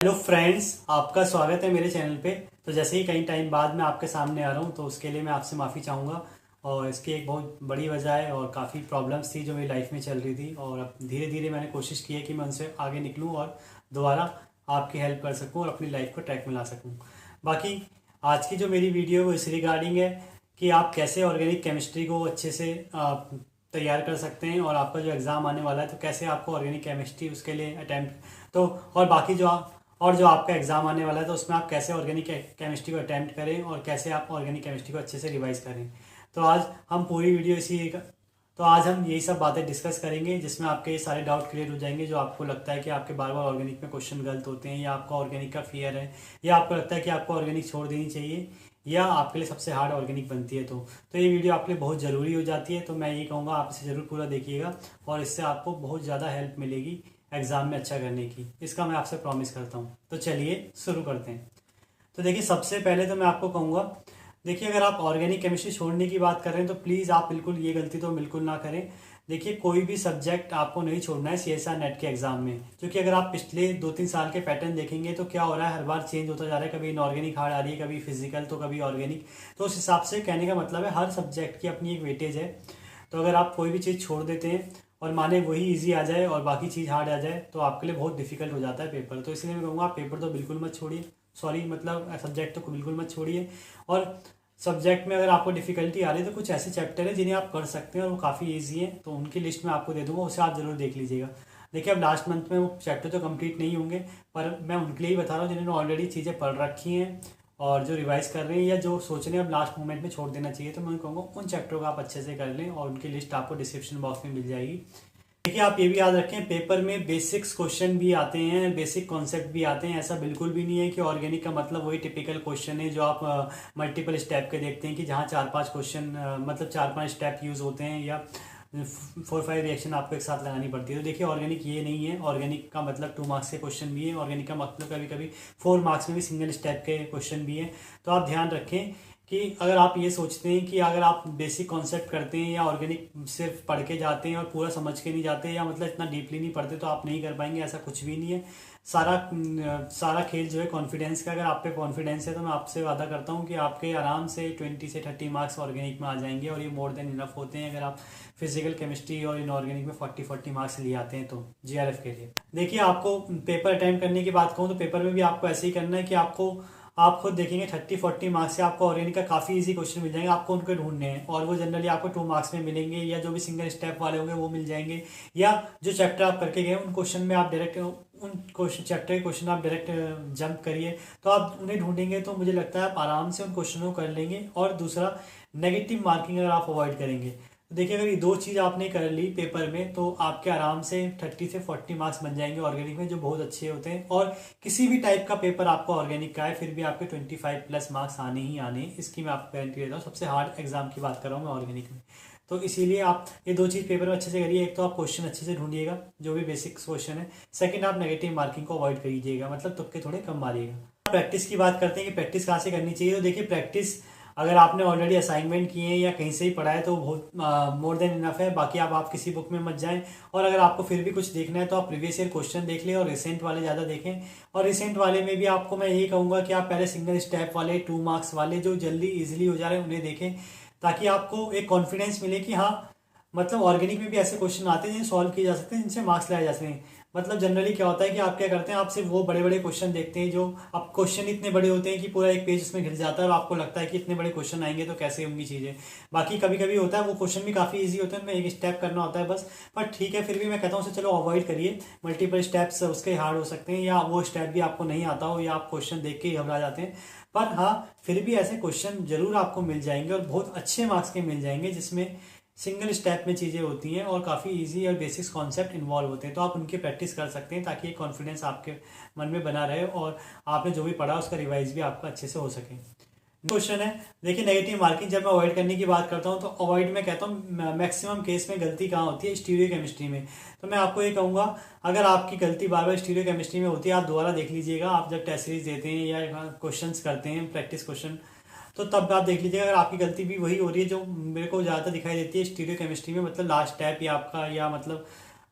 Hello friends, आपका स्वागत है मेरे चैनल पे। तो जैसे ही कई टाइम बाद मैं आपके सामने आ रहा हूँ तो उसके लिए मैं आपसे माफ़ी चाहूँगा। और इसकी एक बहुत बड़ी वजह है और काफ़ी प्रॉब्लम्स थी जो मेरी लाइफ में चल रही थी, और अब धीरे धीरे मैंने कोशिश की है कि मैं उनसे आगे निकलूँ और दोबारा आपकी हेल्प कर सकूँ और अपनी लाइफ को ट्रैक में ला सकूँ। बाकी आज की जो मेरी वीडियो है वो इस रिगार्डिंग है कि आप कैसे ऑर्गेनिक केमिस्ट्री को अच्छे से तैयार कर सकते हैं, और आपका जो एग्ज़ाम आने वाला है तो कैसे आपको ऑर्गेनिक केमिस्ट्री उसके लिए अटैम्प्ट तो और बाकी जो आपका एग्ज़ाम आने वाला है तो उसमें आप कैसे ऑर्गेनिक केमिस्ट्री को अटैम्प्ट करें और कैसे आप ऑर्गेनिक केमिस्ट्री को अच्छे से रिवाइज करें। तो आज हम पूरी वीडियो तो आज हम यही सब बातें डिस्कस करेंगे जिसमें आपके ये सारे डाउट क्लियर हो जाएंगे जो आपको लगता है कि आपके बार बार ऑर्गेनिक में क्वेश्चन गलत होते हैं, या आपका ऑर्गेनिक का फियर है, या आपको लगता है कि आपको ऑर्गेनिक छोड़ देनी चाहिए, या आपके लिए सबसे हार्ड ऑर्गेनिक बनती है। तो ये वीडियो आपके लिए बहुत ज़रूरी हो जाती है। तो मैं ये कहूँगा आप इसे ज़रूर पूरा देखिएगा और इससे आपको बहुत ज़्यादा हेल्प मिलेगी एग्ज़ाम में अच्छा करने की। इसका मैं आपसे प्रॉमिस करता हूँ। तो चलिए शुरू करते हैं। तो देखिए, सबसे पहले तो मैं आपको कहूँगा, देखिए अगर आप ऑर्गेनिक केमिस्ट्री छोड़ने की बात कर रहे हैं तो प्लीज़ आप बिल्कुल ये गलती तो बिल्कुल ना करें। देखिए, कोई भी सब्जेक्ट आपको नहीं छोड़ना है सीएसआर नेट के एग्जाम में, क्योंकि अगर आप पिछले 2-3 साल के पैटर्न देखेंगे तो क्या हो रहा है, हर बार चेंज होता जा रहा है। कभी इनऑर्गेनिक हार्ड आ रही है, कभी फिजिकल, तो कभी ऑर्गेनिक। तो उस हिसाब से कहने का मतलब है हर सब्जेक्ट की अपनी एक वेटेज है। तो अगर आप कोई भी चीज़ छोड़ देते हैं और माने वही इजी आ जाए और बाकी चीज़ हार्ड आ जाए तो आपके लिए बहुत डिफिकल्ट हो जाता है पेपर। तो इसलिए मैं कहूँगा आप पेपर तो बिल्कुल मत छोड़िए, सॉरी मतलब सब्जेक्ट तो बिल्कुल मत छोड़िए। और सब्जेक्ट में अगर आपको डिफिकल्टी आ रही है तो कुछ ऐसे चैप्टर है जिन्हें आप कर सकते हैं और वो काफ़ी ईजी है, तो उनकी लिस्ट में आपको दे दूंगा, उसे आप ज़रूर देख लीजिएगा। देखिए, अब लास्ट मंथ में वो चैप्टर तो कंप्लीट नहीं होंगे, पर मैं उनके लिए ही बता रहा हूँ जिन्होंने ऑलरेडी चीज़ें पढ़ रखी हैं और जो रिवाइज कर रहे हैं या जो सोच रहे हैं अब लास्ट मोमेंट में छोड़ देना चाहिए। तो मैं कहूँगा उन चैप्टरों को आप अच्छे से कर लें और उनकी लिस्ट आपको डिस्क्रिप्शन बॉक्स में मिल जाएगी। देखिए, आप ये भी याद रखें, पेपर में बेसिक्स क्वेश्चन भी आते हैं, बेसिक कॉन्सेप्ट भी आते हैं। ऐसा बिल्कुल भी नहीं है कि ऑर्गेनिक का मतलब वही टिपिकल क्वेश्चन है जो आप मल्टीपल स्टेप के देखते हैं कि जहाँ 4-5 क्वेश्चन मतलब 4-5 स्टेप यूज़ होते हैं, या 4-5 रिएक्शन आपको एक साथ लगानी पड़ती है। तो देखिए, ऑर्गेनिक ये नहीं है। ऑर्गेनिक का मतलब 2 मार्क्स के क्वेश्चन भी है, ऑर्गेनिक का मतलब कभी कभी 4 मार्क्स में भी सिंगल स्टेप के क्वेश्चन भी है। तो आप ध्यान रखें कि अगर आप ये सोचते हैं कि अगर आप बेसिक कॉन्सेप्ट करते हैं या ऑर्गेनिक सिर्फ पढ़ के जाते हैं और पूरा समझ के नहीं जाते, या मतलब इतना डीपली नहीं पढ़ते, तो आप नहीं कर पाएंगे। ऐसा कुछ भी नहीं है। सारा खेल जो है कॉन्फिडेंस का। अगर आप पे कॉन्फिडेंस है तो मैं आपसे वादा करता हूँ कि आपके आराम से 20 से 30 मार्क्स ऑर्गेनिक में आ जाएंगे, और ये मोर देन इनफ होते हैं अगर आप फिजिकल केमिस्ट्री और इनऑर्गेनिक में 40-40 मार्क्स लिए आते हैं तो जीआरएफ के लिए। देखिए, आपको पेपर अटेम्प्ट करने की बात कहूँ तो पेपर में भी आपको ऐसे ही करना है कि आप खुद देखेंगे 30-40 मार्क्स से आपको ऑर्गेनिक का काफ़ी इजी क्वेश्चन मिल जाएंगे। आपको उनको ढूंढने हैं और वो जनरली आपको 2 मार्क्स में मिलेंगे, या जो भी सिंगल स्टेप वाले होंगे वो मिल जाएंगे, या जो चैप्टर आप करके गए उन क्वेश्चन में आप डायरेक्ट उन क्वेश्चन चैप्टर के क्वेश्चन आप डायरेक्ट जंप करिए। तो आप उन्हें ढूंढेंगे तो मुझे लगता है आप आराम से उन क्वेश्चनों को कर लेंगे। और दूसरा, नेगेटिव मार्किंग अगर आप अवॉइड करेंगे तो देखिए, अगर ये 2 चीज़ आपने कर ली पेपर में तो आपके आराम से 30 से 40 मार्क्स बन जाएंगे ऑर्गेनिक में, जो बहुत अच्छे होते हैं। और किसी भी टाइप का पेपर आपका ऑर्गेनिक का है फिर भी आपके 25+ मार्क्स आने ही आने, इसकी मैं आपको गारंटी देता हूँ। सबसे हार्ड एग्जाम की बात कर रहा हूँ मैं ऑर्गेनिक में। तो इसीलिए आप ये 2 चीज़ पेपर में अच्छे से करिए। एक तो आप क्वेश्चन अच्छे से ढूंढिएगा जो भी बेसिक क्वेश्चन है। सेकंड, आप नेगेटिव मार्किंग को अवॉइड करिएगा, मतलब तुक्के थोड़े कम मारिएगा। प्रैक्टिस की बात करते हैं कि प्रैक्टिस कहाँ से करनी चाहिए। तो देखिए, प्रैक्टिस अगर आपने ऑलरेडी असाइनमेंट किए हैं या कहीं से ही पढ़ा है तो बहुत मोर देन इनफ है। बाकी आप किसी बुक में मत जाएं, और अगर आपको फिर भी कुछ देखना है तो आप प्रीवियस ईयर क्वेश्चन देख लें और रिसेंट वाले ज़्यादा देखें। और रिसेंट वाले में भी आपको मैं यही कहूँगा कि आप पहले सिंगल स्टेप वाले 2 मार्क्स वाले जो जल्दी ईजिली हो जा रहे हैं उन्हें देखें, ताकि आपको एक कॉन्फिडेंस मिले कि हाँ, मतलब ऑर्गेनिक में भी ऐसे क्वेश्चन आते हैं जिन्हें सॉल्व किए जा सकते हैं, जिनसे मार्क्स लाए जा सकते हैं। मतलब जनरली क्या होता है कि आप क्या करते हैं, आप सिर्फ वो बड़े बड़े क्वेश्चन देखते हैं जो अब क्वेश्चन इतने बड़े होते हैं कि पूरा एक पेज उसमें घिर जाता है और आपको लगता है कि इतने बड़े क्वेश्चन आएंगे तो कैसे होंगी चीज़ें। बाकी कभी कभी होता है वो क्वेश्चन भी काफ़ी ईजी होते हैं, उनमें एक स्टेप करना होता है बस। पर ठीक है, फिर भी मैं कहता हूँ उसे चलो अवॉइड करिए। मल्टीपल स्टेप्स उसके हार्ड हो सकते हैं, या वो स्टेप भी आपको नहीं आता हो, या आप क्वेश्चन देख के ही घबरा जाते हैं। पर हाँ, फिर भी ऐसे क्वेश्चन जरूर आपको मिल जाएंगे और बहुत अच्छे मार्क्स के मिल जाएंगे जिसमें सिंगल स्टेप में चीज़ें होती हैं और काफ़ी इजी और बेसिक्स कॉन्सेप्ट इन्वॉल्व होते हैं। तो आप उनकी प्रैक्टिस कर सकते हैं ताकि कॉन्फिडेंस आपके मन में बना रहे और आपने जो भी पढ़ा उसका रिवाइज भी आपका अच्छे से हो सके। क्वेश्चन है, देखिए नेगेटिव मार्किंग जब मैं अवॉइड करने की बात करता हूँ तो अवॉइड में कहता हूँ मैक्सिमम केस में गलती कहाँ होती है, स्टीरियो केमिस्ट्री में। तो मैं आपको ये कहूँगा, अगर आपकी गलती बार बार स्टीरियो केमिस्ट्री में होती है, आप दोबारा देख लीजिएगा। आप जब टेस्ट सीरीज देते हैं या क्वेश्चंस करते हैं प्रैक्टिस क्वेश्चन, तो तब आप देख लीजिएगा अगर आपकी गलती भी वही हो रही है जो मेरे को ज़्यादातर दिखाई देती है स्टीरियो केमिस्ट्री में, मतलब लास्ट स्टेप या आपका, या मतलब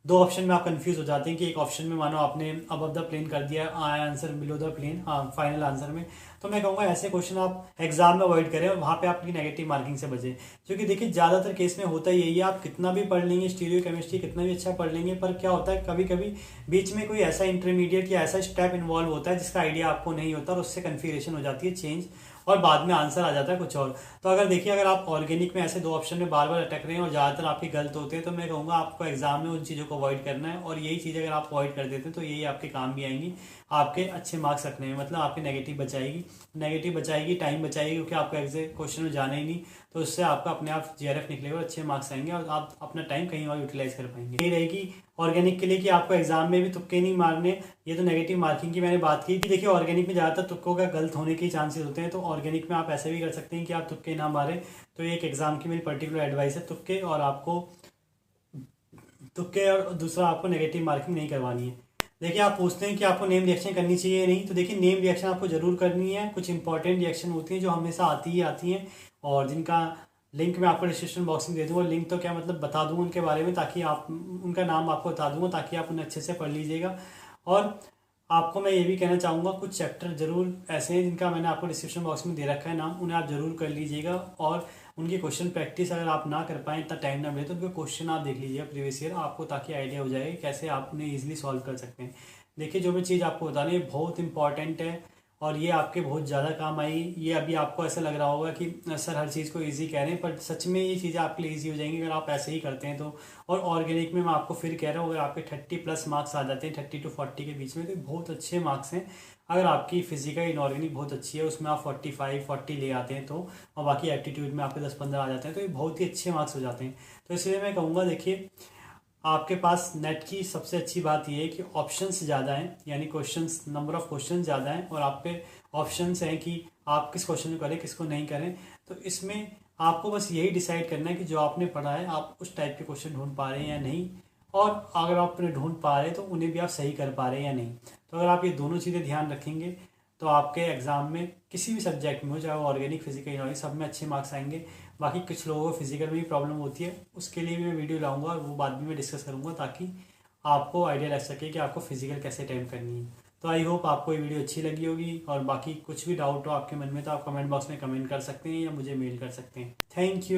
दो ऑप्शन में आप कंफ्यूज हो जाते हैं कि एक ऑप्शन में मानो आपने अबव द प्लेन कर दिया, आंसर बिलो द प्लेन, हाँ फाइनल आंसर में। तो मैं कहूँगा ऐसे क्वेश्चन आप एग्जाम में अवॉइड करें और वहाँ पे आपकी नेगेटिव मार्किंग से बचें। क्योंकि देखिए ज़्यादातर केस में होता यही है, आप कितना भी पढ़ लेंगे, स्टीरियो केमिस्ट्री कितना भी अच्छा पढ़ लेंगे, पर क्या होता है कभी कभी बीच में कोई ऐसा इंटरमीडिएट या ऐसा स्टेप इन्वॉल्व होता है जिसका आइडिया आपको नहीं होता और उससे कन्फ्यूरेशन हो जाती है चेंज, और बाद में आंसर आ जाता है कुछ और। तो अगर देखिए अगर आप ऑर्गेनिक में ऐसे दो ऑप्शन में बार बार अटक रहे हैं और ज़्यादातर आपके गलत होते हैं, तो मैं कहूँगा आपको एग्जाम में उन चीज़ों को अवॉइड करना है, और यही चीज़ अगर आप अवॉइड कर देते हैं तो यही आपके काम भी आएंगी आपके अच्छे मार्क्स रखने में, मतलब आपके नेगेटिव बचाएगी, टाइम बचाएगी, क्योंकि आपको एग्जैक्ट क्वेश्चन में जाना ही नहीं, तो उससे आपका अपने आप जीआरएफ निकलेगा और अच्छे मार्क्स आएंगे और आप अपना टाइम कहीं और यूटिलाइज कर पाएंगे। यही रहेगी ऑर्गेनिक के लिए कि आपको एग्जाम में भी तुक्के नहीं मारने। ये तो नेगेटिव मार्किंग की मैंने बात की कि देखिए ऑर्गेनिक में ज़्यादातर तुक्कों का गलत होने के चांसेस होते हैं, तो ऑर्गेनिक में आप ऐसे भी कर सकते हैं कि आप तुक्के ना मारें। तो ये एक एग्जाम की मेरी पर्टिकुलर एडवाइस है, तुक्के और दूसरा आपको नेगेटिव मार्किंग नहीं करवानी है। देखिए आप पूछते हैं कि आपको नेम रिएक्शन करनी चाहिए या नहीं, तो देखिए नेम रिएक्शन आपको जरूर करनी है। कुछ इंपॉर्टेंट रिएक्शन होती हैं जो हमेशा आती हैं और जिनका लिंक मैं आपको डिस्क्रिप्शन बॉक्स में दे दूंगा। लिंक तो क्या मतलब बता दूंगा उनके बारे में, ताकि आप उनका नाम आपको बता दूंगा ताकि आप उन्हें अच्छे से पढ़ लीजिएगा। और आपको मैं ये भी कहना चाहूँगा कुछ चैप्टर जरूर ऐसे हैं जिनका मैंने आपको डिस्क्रिप्शन बॉक्स में दे रखा है नाम, उन्हें आप जरूर कर लीजिएगा। और उनकी क्वेश्चन प्रैक्टिस अगर आप ना कर पाएँ, इतना टाइम ना मिले, तो उनके क्वेश्चन आप देख लीजिएगा प्रीवियस ईयर आपको, ताकि आइडिया हो जाए कैसे आप उन्हें ईजिली सॉल्व कर सकते हैं। देखिए जो भी चीज़ आपको बता रही है बहुत इंपॉर्टेंट है और ये आपके बहुत ज़्यादा काम आएगी। ये अभी आपको ऐसा लग रहा होगा कि सर हर चीज़ को इजी कह रहे हैं, पर सच में ये चीज़ें आपके लिए इजी हो जाएंगी अगर आप ऐसे ही करते हैं तो। और ऑर्गेनिक में मैं आपको फिर कह रहा हूँ, अगर आपके 30+ मार्क्स आ जाते हैं 30 to 40 के बीच में, तो बहुत अच्छे मार्क्स हैं। अगर आपकी फिजिकल इनऑर्गेनिक बहुत अच्छी है, उसमें आप 45-40 ले आते हैं तो, और बाकी एप्टीट्यूड में आपके 10-15 आ जाते हैं, तो ये बहुत ही अच्छे मार्क्स हो जाते हैं। तो इसलिए मैं कहूँगा देखिए आपके पास नेट की सबसे अच्छी बात यह है कि ऑप्शंस ज़्यादा हैं, यानी क्वेश्चंस, नंबर ऑफ क्वेश्चन ज़्यादा हैं, और आप पे ऑप्शंस हैं कि आप किस क्वेश्चन को करें किसको नहीं करें। तो इसमें आपको बस यही डिसाइड करना है कि जो आपने पढ़ा है आप उस टाइप के क्वेश्चन ढूंढ पा रहे हैं या नहीं, और अगर आप उन्हें ढूंढ पा रहे हैं तो उन्हें भी आप सही कर पा रहे हैं या नहीं। तो अगर आप ये दोनों चीज़ें ध्यान रखेंगे तो आपके एग्जाम में किसी भी सब्जेक्ट में हो, चाहे वो ऑर्गेनिक, फिजिकल, इनऑर्गेनिक, सब में अच्छे मार्क्स आएंगे। बाकी कुछ लोगों को फिजिकल में भी प्रॉब्लम होती है, उसके लिए भी मैं वीडियो लाऊंगा और वो बात भी मैं डिस्कस करूंगा, ताकि आपको आइडिया लग सके कि आपको फिजिकल कैसे अटेम्प्ट करनी है। तो आई होप आपको ये वीडियो अच्छी लगी होगी, और बाकी कुछ भी डाउट हो आपके मन में तो आप कमेंट बॉक्स में कमेंट कर सकते हैं या मुझे मेल कर सकते हैं। Thank you.